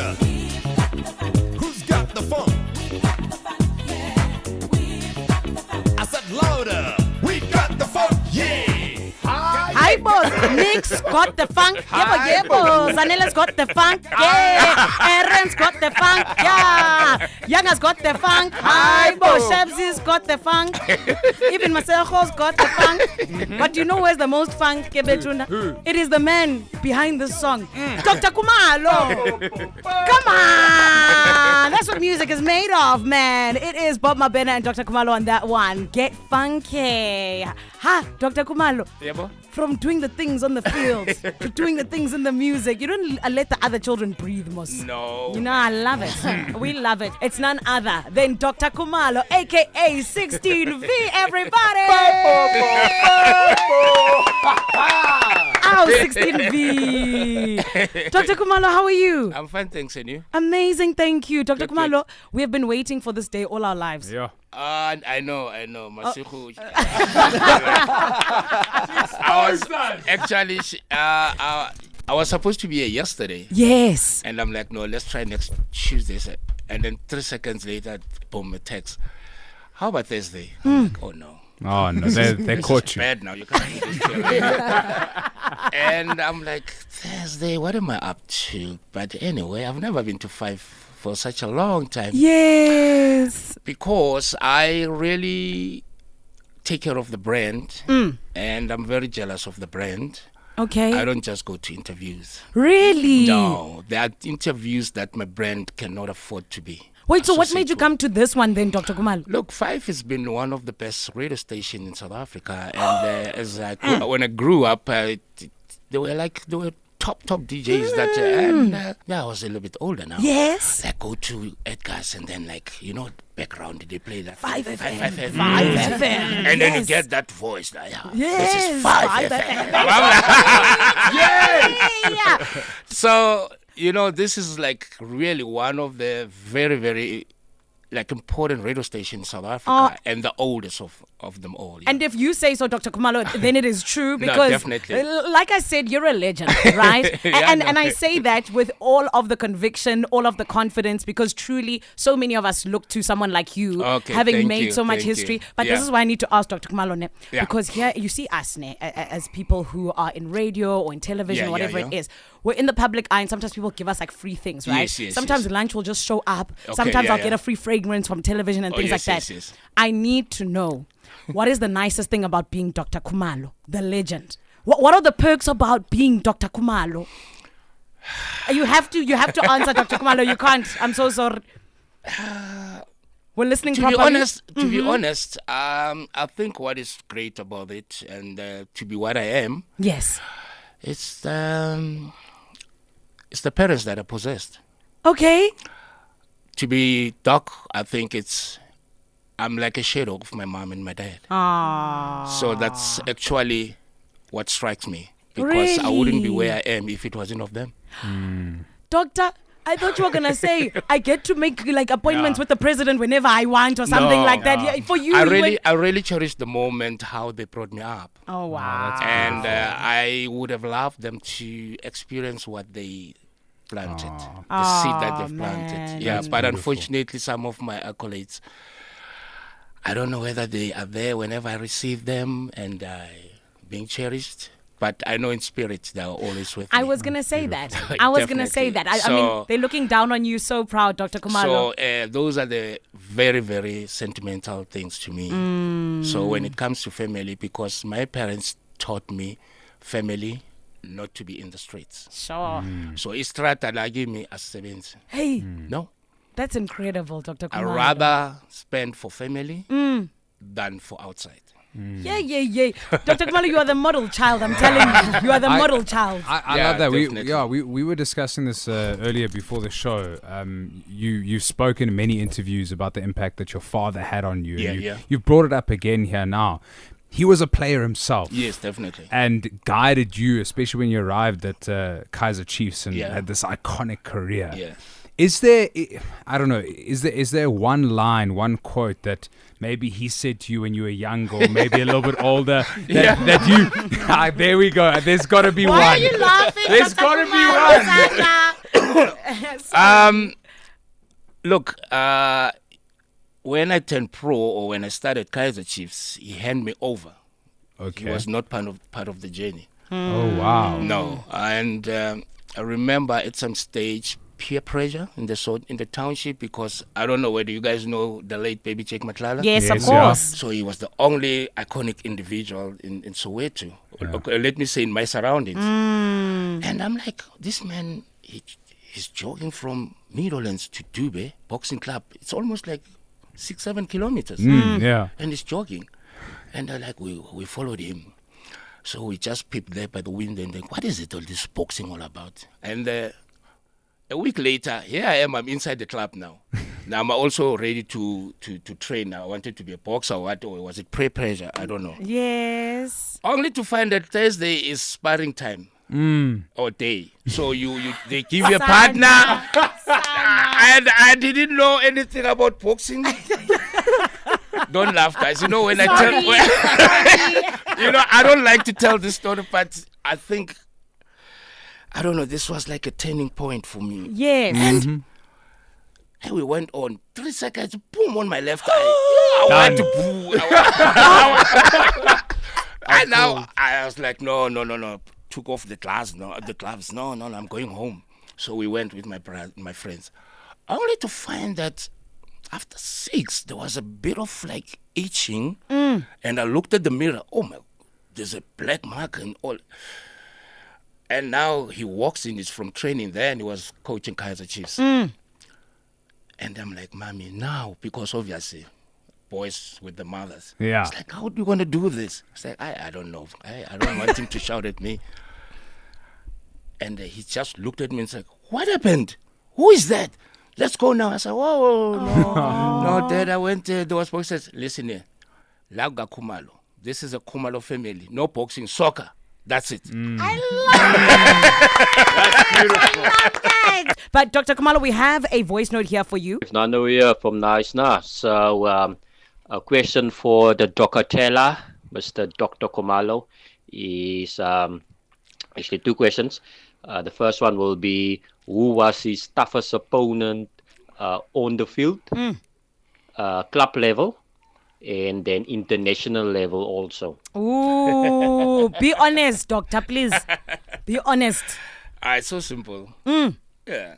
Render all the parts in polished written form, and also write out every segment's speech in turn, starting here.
louder. Who's got the funk? I said louder. We got the funk, yeah. Hi, boss. Nick's got the funk. Yeah, boss. Anela's got the funk. Yeah. Aaron's got the funk. Yeah. Younga's got the funk. Hi, boss. Shabsy's got the funk. Even Masejo's got the funk. But you know where's the most funk, Kebetuna? It is the man behind this song. Dr. Khumalo. Come on. That's what music is made of, man. It is Bob Mabena and Dr. Khumalo on that one. Get funky. Ha, Dr. Khumalo. Yeah, boy. From doing the things on the field to doing the things in the music, you don't let the other children breathe, Mos. No. You know, I love it. We love it. It's none other than Dr. Khumalo, aka 16V, everybody. Ow, 16V. Dr. Khumalo, how are you? I'm fine, thanks, and you? Amazing, thank you. Dr. Good, Khumalo, we have been waiting for this day all our lives. Yeah. I know. Masihu. I was supposed to be here yesterday. Yes. And I'm like, no, let's try next Tuesday. And then 3 seconds later, boom, a text. How about Thursday? I'm like, oh no. Oh, no, they caught you. Bad now. You can't do this to me. And I'm like, Thursday, what am I up to? But anyway, I've never been to 5 for such a long time. Yes. Because I really take care of the brand. And I'm very jealous of the brand. Okay. I don't just go to interviews. Really? No. There are interviews that my brand cannot afford to be. Wait, so what made you associated come to this one then, Dr. Khumalo? Look, 5 has been one of the best radio stations in South Africa. And when I grew up, they were top DJs that, I was a little bit older now. Yes. I go to Edgar's and then background, they play that 5 FM. 5 5 FM. FM. And then you Yes. get that voice. This Yes. is 5 FM. Yeah. So, this is really one of the very, very important radio stations in South Africa and the oldest of them all. Yeah. And if you say so, Dr. Khumalo, then it is true because, definitely. Like I said, you're a legend, right? Yeah, and I say that with all of the conviction, all of the confidence, because truly, so many of us look to someone like you, Okay, having thank made you, so much thank history. you. But Yeah. this is why I need to ask Dr. Khumalo, ne, Yeah. because here you see us ne, as people who are in radio or in television, Yeah, whatever yeah. it is. We're in the public eye, and sometimes people give us free things, right? Yes, sometimes yes. lunch will just show up. Okay, Sometimes yeah, I'll get yeah. a free fragrance from television and things yes, like that. yes. I need to know, what is the nicest thing about being Dr. Khumalo, the legend? What are the perks about being Dr. Khumalo? You have to answer, Dr. Khumalo. You can't. I'm so sorry. We're listening To properly. be honest, I think what is great about it, and to be what I am, Yes. it's the parents that are possessed. Okay. To be Doc, I think I'm like a shadow of my mom and my dad. So that's actually what strikes me, because I wouldn't be where I am if it wasn't of them. Doctor, I thought you were going to say, I get to make appointments with the president whenever I want or something No. like that. Yeah, for you. I you really cherish the moment how they brought me up. Oh, wow. And I would have loved them to experience what they planted, the seed that they've planted. man. Yeah, That's but unfortunately, some of my accolades, I don't know whether they are there whenever I receive them and being cherished. But I know in spirit they are always with me. I was going to say that. I was going to say that. I mean, they're looking down on you so proud, Dr. Khumalo. So those are the very, very sentimental things to me. So when it comes to family, because my parents taught me family, not to be in the streets. Sure. So istrata la give me as seventh. Hey, No. that's incredible, Dr. I Khumalo. rather spend for family than for outside. Yeah. Dr. Khumalo, you are the model child, I'm telling you. You are the model child. I Yeah, love that. definitely. We were discussing this earlier before the show. You've spoken in many interviews about the impact that your father had on you. Yeah, and yeah. You've brought it up again here now. He was a player himself. Yes, definitely. And guided you, especially when you arrived at Kaizer Chiefs and Yeah. had this iconic career. Yeah. Is there, I don't know, is there one line, one quote that maybe he said to you when you were young or maybe a little bit older that you, there we go, there's got to be Why one. are you laughing? There's Dr. got to be Khumalo, one. Sandra? Look, when I turned pro or when I started Kaiser Chiefs, he handed me over. Okay. He was not part of the journey. Oh, wow. No, and I remember at some stage peer pressure in the township, because I don't know whether you guys know the late baby Jake Matlala. Yes, of Yes, course. So he was the only iconic individual in Soweto. Let me say in my surroundings. And I'm like, this man, he's jogging from Meadowlands to Dube Boxing Club. It's almost like 6-7 kilometers. Yeah. And he's jogging. And we followed him. So we just peeped there by the window and think, what is it all this boxing all about? And a week later, here I am, I'm inside the club now. Now I'm also ready to train. I wanted to be a boxer or what, or was it pressure? I don't know. Yes. Only to find that Thursday is sparring time. Or day. So they give you a partner. And I didn't know anything about boxing. Don't laugh, guys. You know, when I tell I don't like to tell this story, but I think, I don't know, this was like a turning point for me. Yes. And we went on 3 seconds, boom, on my left eye. I want to boo. And now I was like, no. Took off the gloves. No, I'm going home. So we went with my friends. Only to find that after 6, there was a bit of like itching. And I looked at the mirror. Oh my, there's a black mark and all. And now he walks in, he's from training there, and he was coaching Kaiser Chiefs. And I'm like, Mommy, now, because obviously, boys with the mothers. Yeah. It's like, how do you want to do this? It's like, I don't know. I don't want him to shout at me. And he just looked at me and said, what happened? Who is that? Let's go now. I said, whoa, no, Dad, I went there. There was boxing. Says, listen here, Lauga Khumalo. This is a Khumalo family. No boxing, soccer. That's it. I love that. But Dr. Khumalo, we have a voice note here for you. Nano here from Naisna. So a question for the Docatella, Mr. Dr. Khumalo, is actually 2 questions. The first one will be, who was his toughest opponent on the field, club level, and then international level also? Ooh, be honest, doctor, please. Be honest. It's so simple. Yeah.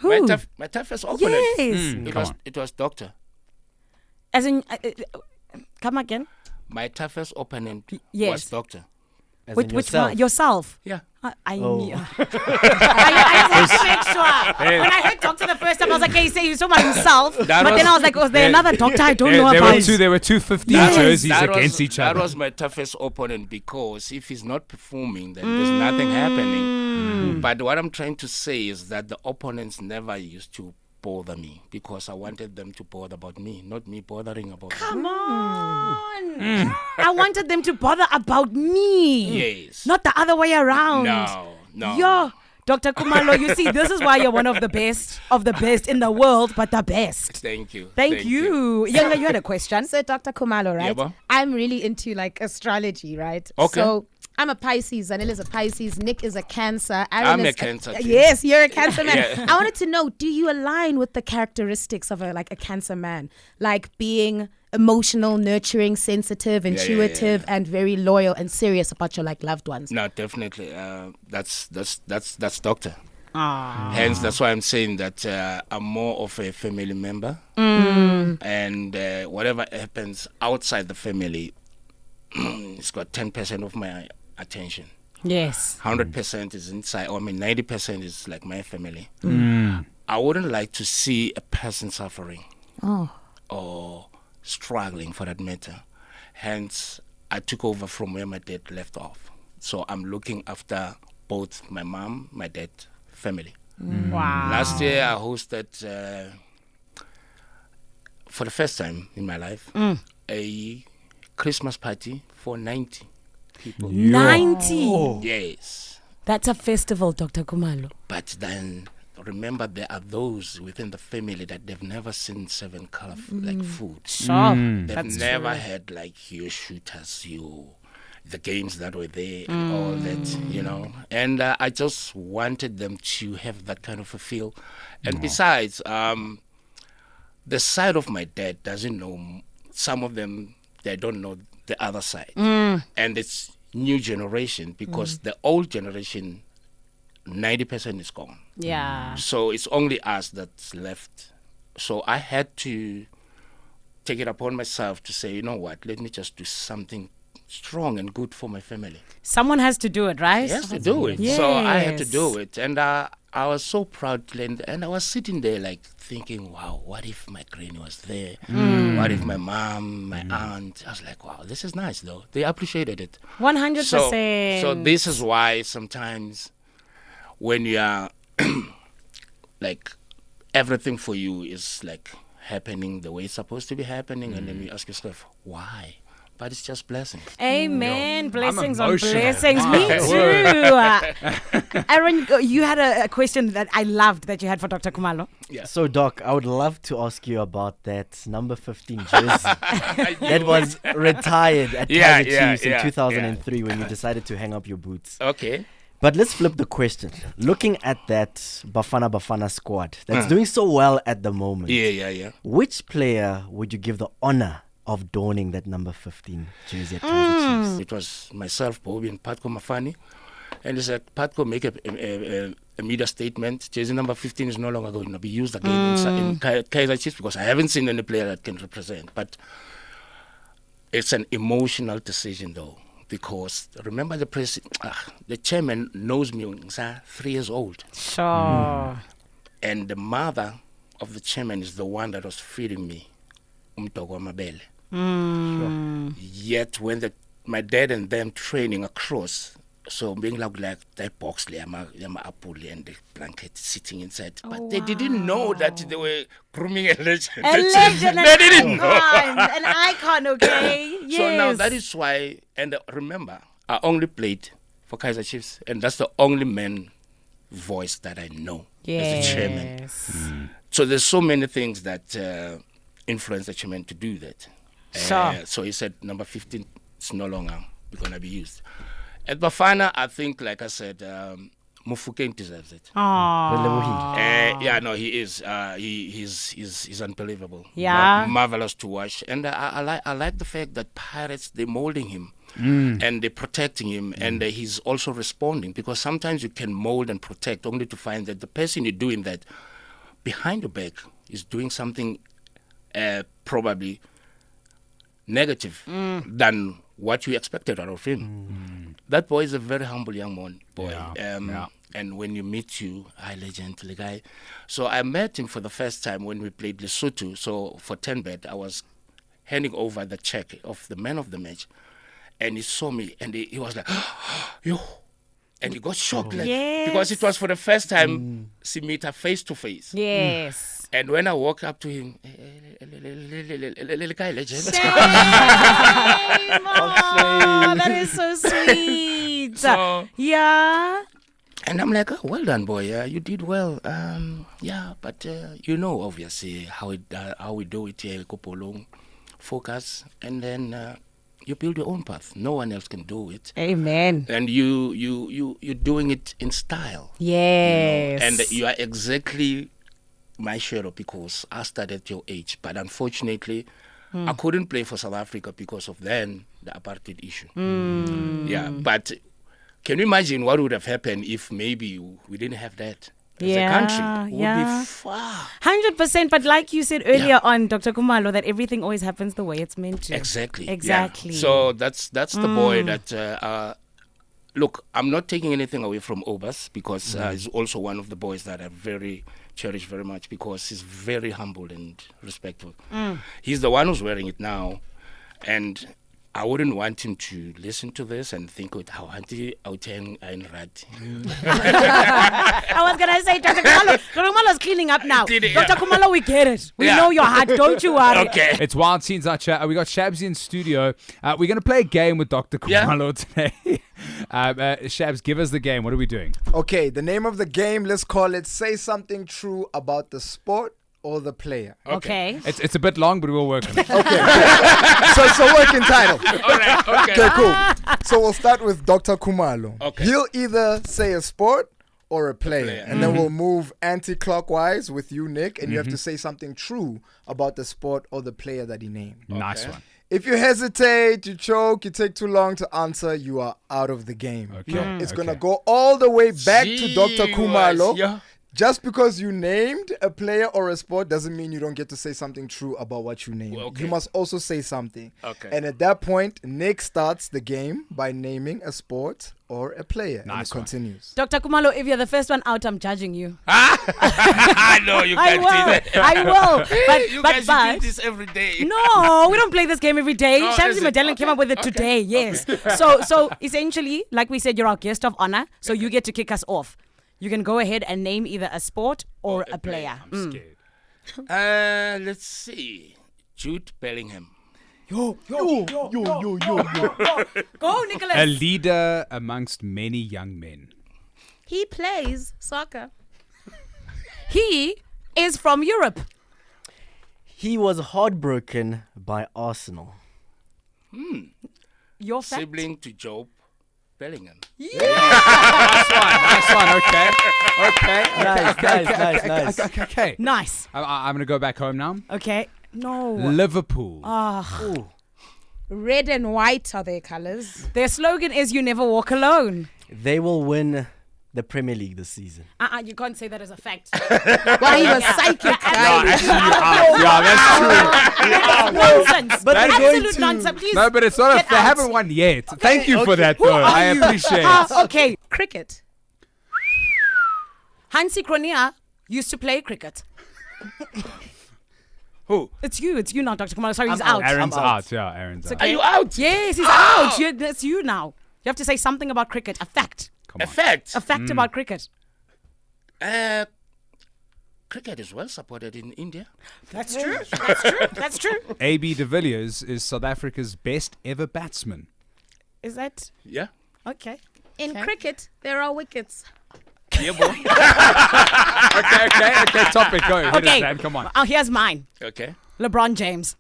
Who? My toughest opponent. Yes. It was Doctor. As in, come again. My toughest opponent Yes. was Doctor. Which one? Yourself? Yeah. I knew. I just had to make sure. When I heard doctor the first time, I was like, he said he's talking about himself. But then I was like, was there another doctor I don't know about? There were two 15 Yes. jerseys against each other. That was my toughest opponent, because if he's not performing, then there's nothing happening. But what I'm trying to say is that the opponents never used to bother me, because I wanted them to bother about me, not me bothering about them. Come on. I wanted them to bother about me. Yes. Not the other way around. No. Yo, Dr. Khumalo, you see, this is why you're one of the best in the world, but the best. Thank you. Thank you. Younger, you had a question. So, Dr. Khumalo, right? Yeah, ba? I'm really into like astrology, right? Okay. So, I'm a Pisces, Zanel is a Pisces, Nick is a Cancer. Aaron I'm is a Cancer too. Yes, you're a Cancer man. Yeah. I wanted to know, do you align with the characteristics of a Cancer man? Like being emotional, nurturing, sensitive, intuitive, and very loyal and serious about your like loved ones? No, definitely. That's Doctor. Hence, that's why I'm saying that I'm more of a family member. And whatever happens outside the family, it's got 10% of my attention. Yes. 100% is inside, 90% is like my family. I wouldn't like to see a person suffering or struggling, for that matter. Hence, I took over from where my dad left off. So I'm looking after both my mom, my dad, family. Wow. Last year, I hosted, for the first time in my life, a Christmas party for 90 people. 90. Yes. That's a festival, Dr. Khumalo. But then remember, there are those within the family that they've never seen 7 color like food. Sure. They've That's never true. had like your shooters, your the games that were there and all that, you know. And I just wanted them to have that kind of a feel. And besides, the side of my dad doesn't know, some of them, they don't know the other side. And it's new generation because the old generation, 90% is gone. Yeah. So it's only us that's left. So I had to take it upon myself to say, you know what, let me just do something strong and good for my family. Someone has to do it, right? Yes, to do it. So I had to Yes. do it. And I was so proud. And I was sitting there like thinking, wow, what if my granny was there? What if my mom, my aunt? I was like, wow, this is nice though. They appreciated it. 100%. So this is why sometimes when you are like everything for you is like happening the way it's supposed to be happening, and then you ask yourself, why? But it's just blessings. Amen. Blessings on emotional. blessings. Wow. Me too. Aaron, you had a question that I loved that you had for Dr. Khumalo. So, Doc, I would love to ask you about that number 15 jersey that was retired at Kaizer Chiefs in 2003 when you decided to hang up your boots. Okay. But let's flip the question. Looking at that Bafana squad that's doing so well at the moment, Yeah. which player would you give the honor of donning that number 15 jersey at Kaizer Chiefs? It was myself, Bobby, and Patko Mafani. And he said, Patko, make a media statement. Jersey number 15 is no longer going to be used again in Kaizer Chiefs because I haven't seen any player that can represent. But it's an emotional decision, though, because remember the chairman knows me when I'm 3 years old. Sure. And the mother of the chairman is the one that was feeding me umtoko mabele. Yet when my dad and them training across, so being like that box there, my apple and the blanket sitting inside. But they didn't know that they were grooming a legend. A legend, They didn't know. an icon, okay? Yes. So now that is why, and remember, I only played for Kaizer Chiefs, and that's the only man voice that I know as the chairman. So there's so many things that influence the chairman to do that. Sure. So he said number 15 is no longer going to be used. At Bafana, I think, like I said, Mufukeng deserves it. He is. He's unbelievable. Yeah. Marvelous to watch. And I like the fact that Pirates, they're molding him. And they're protecting him, and he's also responding, because sometimes you can mold and protect only to find that the person you're doing that behind your back is doing something probably negative than what you expected out of him. That boy is a very humble young boy. And when you meet you, legend, the guy. So I met him for the first time when we played Lesotho. So for 10-bet, I was handing over the check of the man of the match. And he saw me, and he was like, yo. And he got shocked, because it was for the first time see me face to face. Yes. And when I walked up to him, guy legend. Oh, that is so sweet. So- yeah. And I'm like, oh, well done, boy. You did well. But obviously how we do it here, Kopolong. Focus, and then you build your own path. No one else can do it. Amen. And you're doing it in style. Yes. And you are exactly my shadow, because I started at your age. But unfortunately, I couldn't play for South Africa because of then the apartheid issue. Yeah, but can you imagine what would have happened if maybe we didn't have that? As a country, would be far. 100%. But like you said earlier on, Dr. Khumalo, that everything always happens the way it's meant to. Exactly. Exactly. Yeah. So that's the boy that. Look, I'm not taking anything away from Obas, because he's also one of the boys that I cherish very much, because he's very humble and respectful. He's the one who's wearing it now, and I wouldn't want him to listen to this and think, how anti outeng ein rat. I was going to say, Dr. Khumalo's cleaning up now. Did it, Dr. Khumalo, we get it. We Yeah. know your heart. Don't you worry. Okay. It's Wild Scenes Archer. We got Shabs in studio. We're going to play a game with Dr. Khumalo today. Shabs, give us the game. What are we doing? Okay, the name of the game, let's call it Say Something True About the Sport or the player? Okay. It's a bit long, but we'll work on it. So working title. All right. Okay. Okay, cool. So we'll start with Dr. Khumalo. Okay. He'll either say a sport or a player. And then we'll move anti-clockwise with you, Nick, and you have to say something true about the sport or the player that he named. Nice one. If you hesitate, you choke, you take too long to answer, you are out of the game. Okay. It's going to go all the way back to Dr. Khumalo. Yeah. Just because you named a player or a sport doesn't mean you don't get to say something true about what you named. Okay. You must also say something. Okay. And at that point, Nick starts the game by naming a sport or a player. And Nice it one. continues. Dr. Khumalo, if you're the first one out, I'm judging you. I know you I can't do will. that. I will. But, You but, guys but do this every day. no, we don't play this game every day. Oh, Shamsi is it? Magellan came Okay, up with it okay, today. Yes. So essentially, like we said, you're our guest of honor. So you get to kick us off. You can go ahead and name either a sport or a player. I'm scared. Let's see. Jude Bellingham. Go, Nicholas. A leader amongst many young men. He plays soccer. He is from Europe. He was heartbroken by Arsenal. Your fact. Sibling to Job Bellingham. Nice one. Okay. Nice. Okay. Nice. I'm going to go back home now. Okay. No. Liverpool. Red and white are their colors. Their slogan is "You never walk alone." They will win the Premier League this season. You can't say that as a fact. Why you a psychic guy? Yeah, that's true. Nonsense. But they're going Absolute to- nonsense. Please. No, but it's not. Get They out. haven't won yet. Thank you for that, Who though. are I you? appreciate it. Okay. Cricket. Hansi Kronia used to play cricket. Who? It's you now, Dr. Khumalo. Sorry, he's I'm out. out. Aaron's I'm out. out. Yeah, Aaron's out. okay. Are you out? Yes, he's out. That's you now. You have to say something about cricket. A fact. Come on. Effect. A fact about cricket. Cricket is well supported in India. That's true. That's true. That's true. AB de Villiers is South Africa's best ever batsman. Is that Yeah. okay? In cricket, there are wickets. Yeah, boy. Okay. Topic. Go. Hit Okay. it, man. Come on. Oh, here's mine. Okay. LeBron James.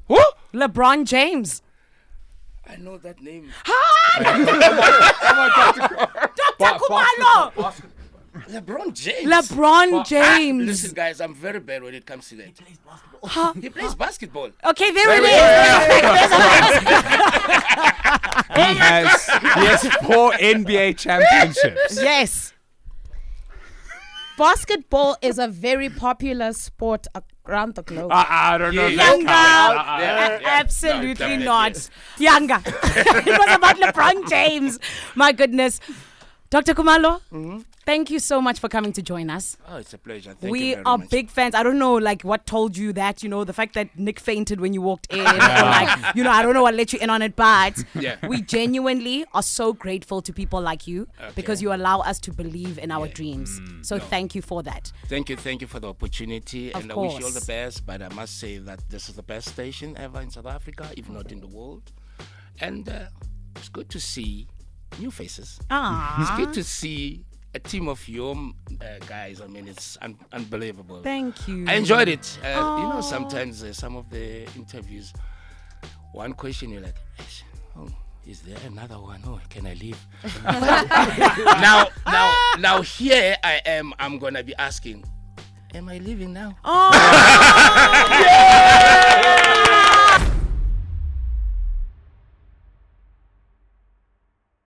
Who? LeBron James. I know that name. Dr. Khumalo. LeBron James. LeBron James. Listen, guys, I'm very bad when it comes to that. He plays basketball. Okay, there it is. He has 4 NBA championships. Yes. Basketball is a very popular sport around the globe. I don't know. if that Younger. counts. Absolutely No, not. yes. Younger. It was about LeBron James. My goodness. Dr. Khumalo, thank you so much for coming to join us. Oh, it's a pleasure. Thank We you very are much. big fans. I don't know, like, what told you that, the fact that Nick fainted when you walked in. Or like, I don't know what let you in on it, but Yeah. we genuinely are so grateful to people like you because you allow us to believe in our dreams. So thank you for that. Thank you for the opportunity, Of and I wish you all course. the best. But I must say that this is the best station ever in South Africa, if not in the world. And it's good to see new faces. It's Ah, good to see a team of your guys. I mean, it's unbelievable. thank you. I enjoyed it. Sometimes some of the interviews, one question you're like, oh, is there another one? Oh, can I leave? now here I am. I'm gonna be asking, am I leaving now? Oh,